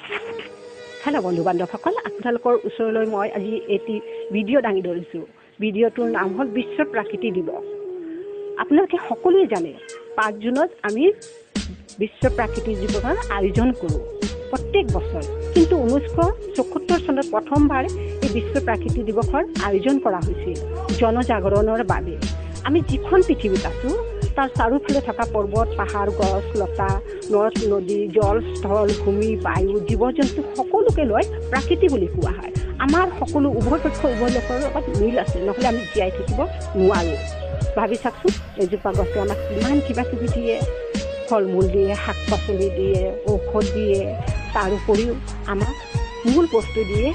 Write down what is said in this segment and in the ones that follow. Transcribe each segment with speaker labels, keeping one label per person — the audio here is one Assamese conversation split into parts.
Speaker 1: হেল্ল' বন্ধু বান্ধৱসকল, আপোনালোকৰ ওচৰলৈ মই আজি এটি ভিডিঅ' দাঙি ধৰিছোঁ। ভিডিঅ'টোৰ নাম হ'ল বিশ্ব প্ৰাকৃতিক দিৱস। আপোনালোকে সকলোৱে জানে 5 জুনত আমি বিশ্ব প্ৰাকৃতিক দিৱসৰ আয়োজন কৰোঁ প্ৰত্যেক বছৰ। কিন্তু 1974 চনত প্ৰথমবাৰ এই বিশ্ব প্ৰাকৃতিক দিৱসৰ আয়োজন কৰা হৈছিল জনজাগৰণৰ বাবে। আমি যিখন পৃথিৱীত আছোঁ তাৰ চাৰিওফালে থকা পৰ্বত, পাহাৰ, গছ, লতা, নদ, নদী, জল, স্থল, ভূমি, বায়ু, জীৱ জন্তু সকলোকে লৈ প্ৰাকৃতি বুলি কোৱা হয়। আমাৰ সকলো উভয় পক্ষ উভয় লোকৰ লগত মিল আছে, নহ'লে আমি জীয়াই থাকিব নোৱাৰোঁ। ভাবি চাওকচোন, এজোপা গছে আমাক কিমান কিবা কিবি দিয়ে, ফল মূল দিয়ে, শাক পাচলি দিয়ে, ঔষধ দিয়ে, তাৰ উপৰিও আমাক মূল বস্তু দিয়ে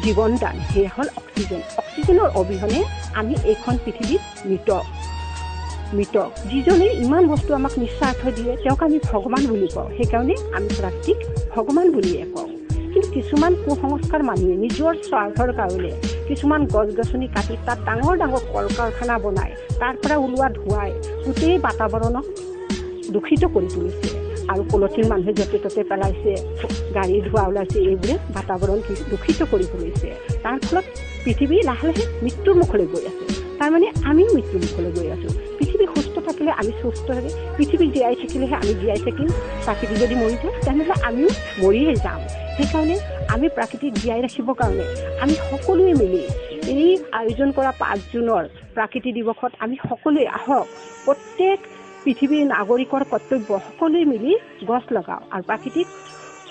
Speaker 1: জীৱন দান, সেয়া হ'ল অক্সিজেন। অক্সিজেনৰ অবিহনে আমি এইখন পৃথিৱীত মৃত। যিজনে ইমান বস্তু আমাক নিস্বাৰ্থ দিয়ে তেওঁক আমি ভগৱান বুলি কওঁ। সেইকাৰণে আমি প্ৰাকৃতিক ভগৱান বুলিয়ে কওঁ। কিন্তু কিছুমান কুসংস্কাৰ মানুহে নিজৰ স্বাৰ্থৰ কাৰণে কিছুমান গছ গছনি কাটি তাত ডাঙৰ ডাঙৰ কল কাৰখানা বনাই তাৰ পৰা ওলোৱা ধোঁৱাই গোটেই বাতাবৰণক দূষিত কৰি তুলিছে। আৰু পলিথিন মানুহে য'তে ত'তে পেলাইছে, গাড়ীৰ ধোঁৱা ওলাইছে, এইবোৰে বাতাবৰণ দূষিত কৰি তুলিছে। তাৰ ফলত পৃথিৱী লাহে লাহে মৃত্যুৰ মুখলৈ গৈ আছে। তাৰমানে আমিও মৃত্যুৰ মুখলৈ গৈ আছোঁ। পৃথিৱী সুস্থ থাকিলে আমি সুস্থ থাকে, পৃথিৱী জীয়াই থাকিলেহে আমি জীয়াই থাকিম। প্ৰাকৃতিক যদি মৰি যায় তেনেহ'লে আমিও মৰিয়ে যাম। সেইকাৰণে আমি প্ৰাকৃতিক জীয়াই ৰাখিবৰ কাৰণে আমি সকলোৱে মিলি এই আয়োজন কৰা 5 জুনৰ প্ৰাকৃতিক দিৱসত আমি সকলোৱে আহক, প্ৰত্যেক পৃথিৱীৰ নাগৰিকৰ কৰ্তব্য সকলোৱে মিলি গছ লগাওঁ আৰু প্ৰাকৃতিক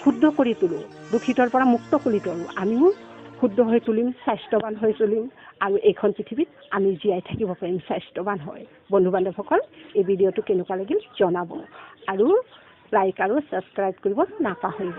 Speaker 1: শুদ্ধ কৰি তোলোঁ, দূষিতৰ পৰা মুক্ত কৰি তোলোঁ। আমিও শুদ্ধ হৈ তুলিম, স্বাস্থ্যৱান হৈ তুলিম আৰু এইখন পৃথিৱীত আমি জীয়াই থাকিব পাৰিম স্বাস্থ্যৱান হয়। বন্ধু বান্ধৱসকল, এই ভিডিঅ'টো কেনেকুৱা লাগিল জনাব আৰু লাইক আৰু ছাবস্ক্ৰাইব কৰিব নাপাহৰিব।